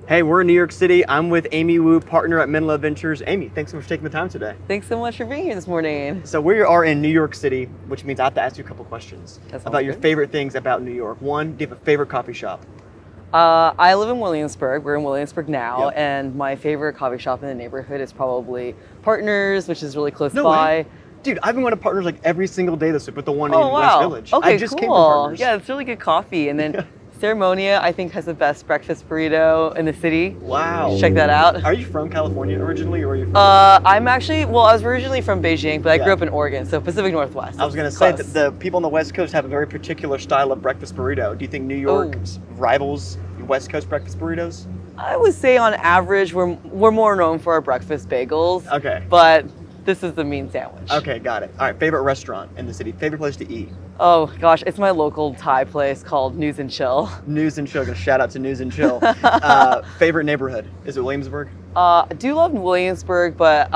Hey, we're in New York City. I'm with Amy Wu, partner at Menlo Ventures. Amy, thanks so much for taking the time today. Thanks so much for being here this morning. So we are in New York City, which means I have to ask you a couple questions That sounds about your good. favorite things about New York. One, do you have a favorite coffee shop? I live in Williamsburg. We're in Williamsburg now, Yep. and my favorite coffee shop in the neighborhood is probably Partners, which is really close No by. way. Dude, I've been going to Partners like every single day this week, but the one Oh in West wow! Village. Okay, I just cool. came from Partners. Yeah, it's really good coffee. And then Ceremonia, I think, has the best breakfast burrito in the city. Wow. You should check that out. Are you from California originally, or where are you from? I'm actually, well, I was originally from Beijing, but I grew Yeah. up in Oregon, so Pacific Northwest. I was going to say Close. that the people on the West Coast have a very particular style of breakfast burrito. Do you think New York rivals West Coast breakfast burritos? I would say on average, we're more known for our breakfast bagels. Okay. But this is the mean sandwich. Okay, got it. All right, favorite restaurant in the city, favorite place to eat? Oh gosh, it's my local Thai place called News and Chill. News and Chill, gonna shout out to News and Chill. Favorite neighborhood, is it Williamsburg? I do love Williamsburg, but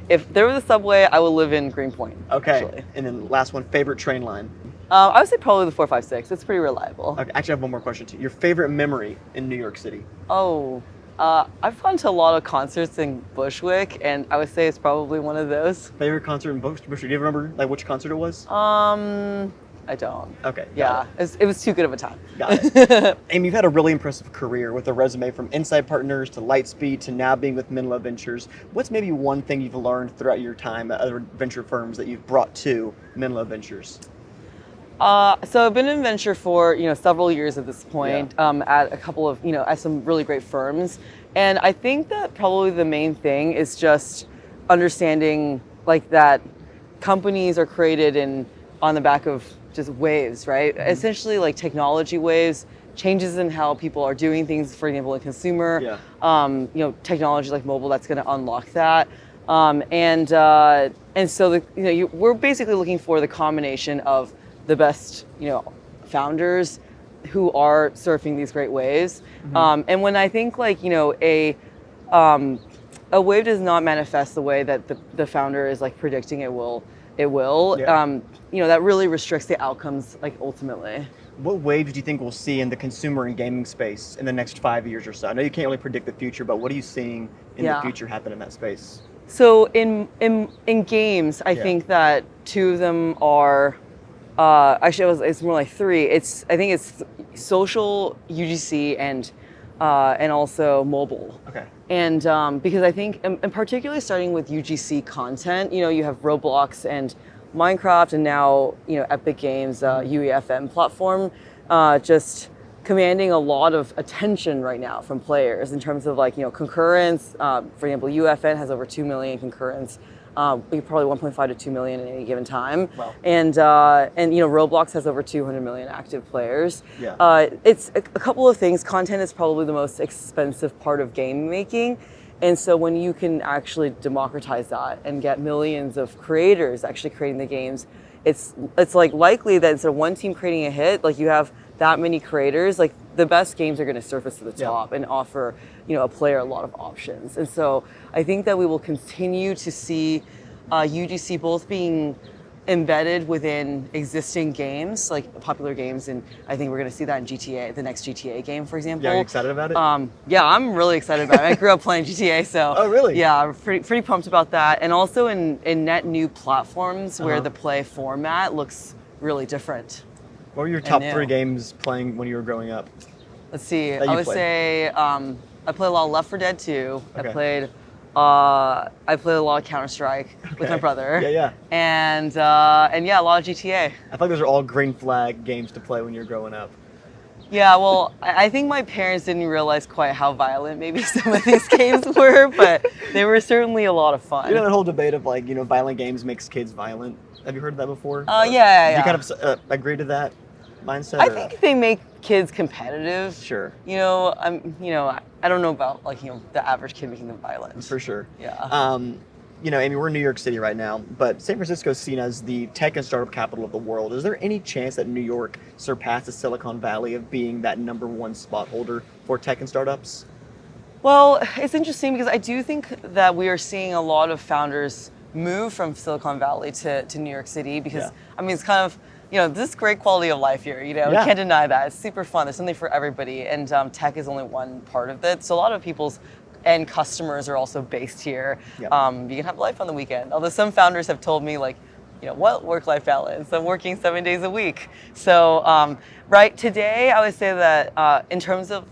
if there was a subway, I would live in Greenpoint. Okay, Actually. and then last one, favorite train line. I would say probably the 456. It's pretty reliable. Okay, actually I have one more question too. Your favorite memory in New York City? Oh, I've gone to a lot of concerts in Bushwick, and I would say it's probably one of those. Favorite concert in Bushwick? Do you remember like which concert it was? I don't. Okay, Yeah, it was too good of a time. got it. Amy, you've had a really impressive career with a resume from Inside Partners to Lightspeed to now being with Menlo Ventures. What's maybe one thing you've learned throughout your time at other venture firms that you've brought to Menlo Ventures? So I've been in venture for several years at this point, at a couple of at some really great firms, and I think that probably the main thing is just understanding like that companies are created on the back of just waves, right? Mm-hmm. Essentially like technology waves, changes in how people are doing things, for example, in consumer, technology like mobile that's going to unlock that, and so we're basically looking for the combination of the best, founders who are surfing these great waves. Mm-hmm. And when I think like, a wave does not manifest the way that the founder is like predicting it will. Yeah. That really restricts the outcomes like ultimately. What waves do you think we'll see in the consumer and gaming space in the next 5 years or so? I know you can't really predict the future, but what are you seeing in the future happen in that space? So in games, I think that two of them are, it's more like three. I think it's social, UGC, and also mobile. Okay. And because I think, and particularly starting with UGC content, you have Roblox and Minecraft, and now Epic Games UEFN platform, just commanding a lot of attention right now from players in terms of like concurrence. For example, UEFN has over 2 million concurrents. Probably 1.5 to 2 million at any given time. Wow. And Roblox has over 200 million active players. Yeah. It's a couple of things. Content is probably the most expensive part of game making. And so when you can actually democratize that and get millions of creators actually creating the games, it's like likely that instead of one team creating a hit, like you have that many creators, like the best games are going to surface to the top and offer a player a lot of options. And so I think that we will continue to see UGC both being embedded within existing games, like popular games, and I think we're going to see that in GTA, the next GTA game, for example. Yeah, are you excited about it? Yeah, I'm really excited about it. I grew up playing GTA, so Oh, really? Yeah, I'm pretty pumped about that. And also in net new platforms where the play format looks really different. What were your top new. 3 games playing when you were growing up? Let's see. That you I would played. say I played a lot of Left 4 Dead 2. Okay. I played a lot of Counter-Strike with my brother. Yeah. And yeah, a lot of GTA. I feel like those are all green flag games to play when you're growing up. Yeah, well, I think my parents didn't realize quite how violent maybe some of these games were, but they were certainly a lot of fun. You know that whole debate of like, violent games makes kids violent? Have you heard that before? Yeah. Do you kind of agree to that mindset? I think they make kids competitive. Sure. I don't know about like the average kid making them violent. For sure. Yeah. Amy, we're in New York City right now, but San Francisco is seen as the tech and startup capital of the world. Is there any chance that New York surpasses Silicon Valley of being that #1 spot holder for tech and startups? Well, it's interesting because I do think that we are seeing a lot of founders move from Silicon Valley to New York City because, I mean, it's kind of this is great quality of life here. We Yeah. can't deny that. It's super fun. There's something for everybody, and tech is only one part of it. So a lot of people's end customers are also based here. Yep. You can have life on the weekend. Although some founders have told me like, what work-life balance? I'm working 7 days a week. So, right today, I would say that in terms of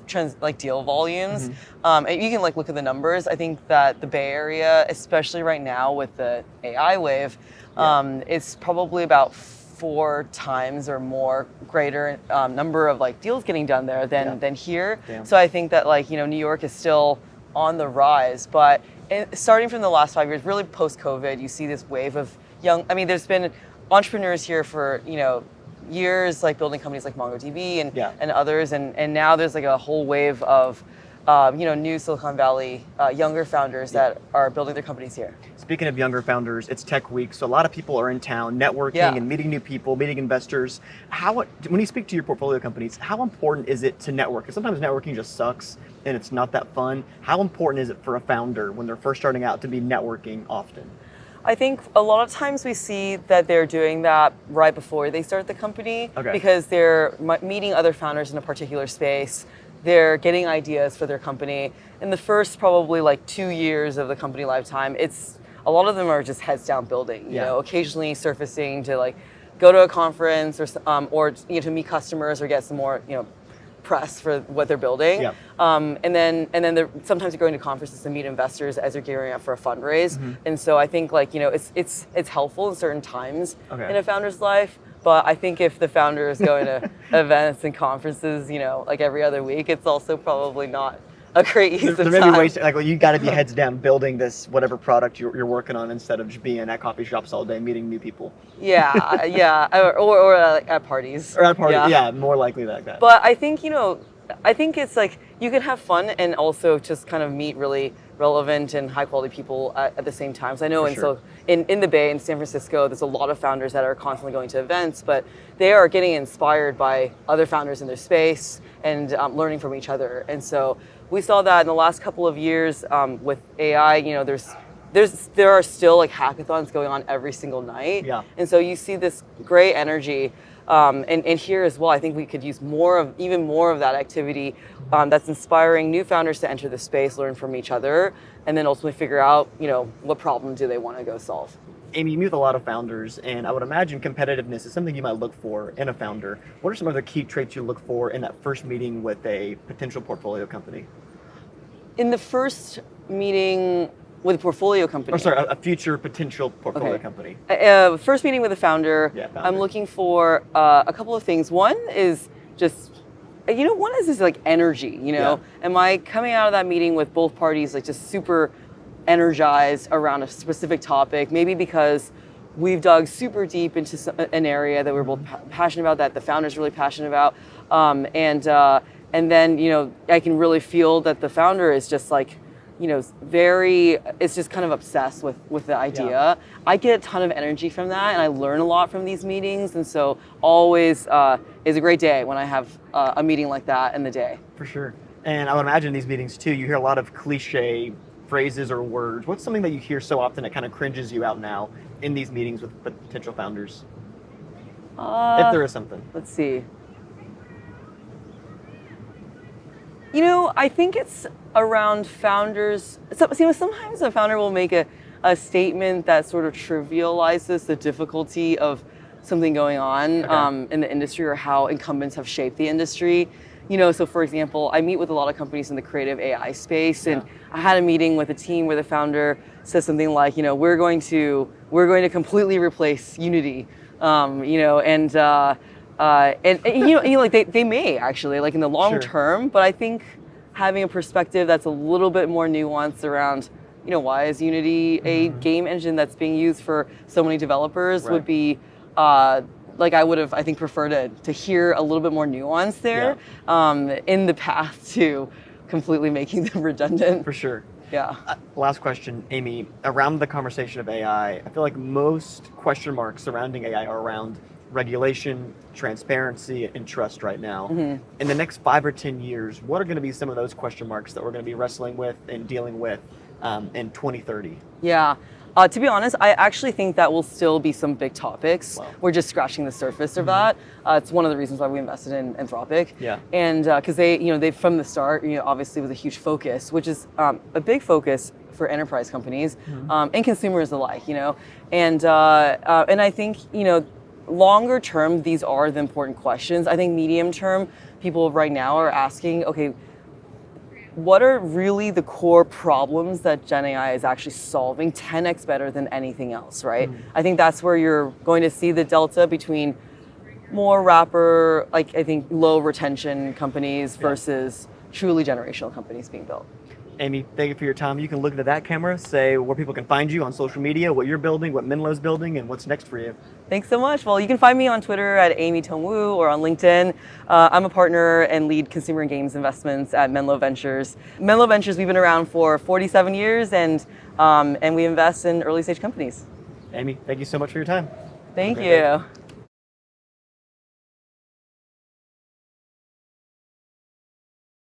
deal volumes, and you can look at the numbers. I think that the Bay Area, especially right now with the AI wave, it's probably about 4 times or more greater number of deals getting done there than here. Damn. So I think that New York is still on the rise, but starting from the last 5 years, really post-COVID, you see this wave of there's been entrepreneurs here for years, building companies like MongoDB and others, and now there's a whole wave of new Silicon Valley younger founders that are building their companies here. Speaking of younger founders, it's Tech Week, so a lot of people are in town networking and meeting new people, meeting investors. When you speak to your portfolio companies, how important is it to network? Because sometimes networking just sucks and it's not that fun. How important is it for a founder when they're first starting out to be networking often? I think a lot of times we see that they're doing that right before they start the company because they're meeting other founders in a particular space. They're getting ideas for their company. In the first probably 2 years of the company lifetime, a lot of them are just heads down building, occasionally surfacing to go to a conference or to meet customers or get some more, press for what they're building. Yeah. And then sometimes you're going to conferences to meet investors as you're gearing up for a fundraise. And so I think it's helpful in certain times in a founder's life. But I think if the founder is going to events and conferences, every other week, it's also probably not a great use of time. There may be ways you got to be heads down building this whatever product you're working on instead of just being at coffee shops all day meeting new people. Yeah, or at parties. Or at parties, yeah, more likely like that. But I think it's you can have fun and also just kind of meet really relevant and high quality people at the same time. So I know in the Bay in San Francisco, there's a lot of founders that are constantly going to events, but they are getting inspired by other founders in their space and learning from each other. And so we saw that in the last couple of years with AI. There are still hackathons going on every single night. Yeah. And so you see this great energy. And here as well, I think we could use even more of that activity that's inspiring new founders to enter the space, learn from each other, and then ultimately figure out, what problem do they want to go solve. Amy, you meet with a lot of founders, and I would imagine competitiveness is something you might look for in a founder. What are some other key traits you look for in that first meeting with a potential portfolio company? In the first meeting with a portfolio company. Or sorry, a future potential portfolio company. First meeting with a founder, I'm looking for a couple of things. One is just, this energy, Am I coming out of that meeting with both parties just super energized around a specific topic? Maybe because we've dug super deep into an area that we're both passionate about, that the founder's really passionate about. And then, I can really feel that the founder is just it's just kind of obsessed with the idea. Yeah. I get a ton of energy from that, and I learn a lot from these meetings. And so always is a great day when I have a meeting like that in the day. For sure. And I would imagine in these meetings too, you hear a lot of cliche phrases or words. What's something that you hear so often that kind of cringes you out now in these meetings with potential founders? If there is something. Let's see. I think it's around founders. Sometimes a founder will make a statement that sort of trivializes the difficulty of something going on in the industry or how incumbents have shaped the industry. So for example, I meet with a lot of companies in the creative AI space, and I had a meeting with a team where the founder says something like, we're going to completely replace Unity, they may actually in the long term, but I think having a perspective that's a little bit more nuanced around, why is Unity a game engine that's being used for so many developers would be I would have, I think, preferred to hear a little bit more nuance there in the path to completely making them redundant. For sure. Yeah. Last question, Amy. Around the conversation of AI, I feel like most question marks surrounding AI are around regulation, transparency, and trust right now. In the next 5 or 10 years, what are going to be some of those question marks that we're going to be wrestling with and dealing with in 2030? Yeah. To be honest, I actually think that will still be some big topics. Wow. We're just scratching the surface of that. It's one of the reasons why we invested in Anthropic. Yeah. And because they from the start, obviously was a huge focus, which is a big focus for enterprise companies and consumers alike. And I think longer term, these are the important questions. I think medium term, people right now are asking, okay, what are really the core problems that Gen AI is actually solving 10x better than anything else, right? I think that's where you're going to see the delta between more wrapper, like I think low retention companies versus truly generational companies being built. Amy, thank you for your time. You can look into that camera, say where people can find you on social media, what you're building, what Menlo's building, and what's next for you. Thanks so much. Well, you can find me on Twitter at Amy Tongwu or on LinkedIn. I'm a partner and lead consumer and games investments at Menlo Ventures. Menlo Ventures, we've been around for 47 years and we invest in early stage companies. Amy, thank you so much for your time. Thank you.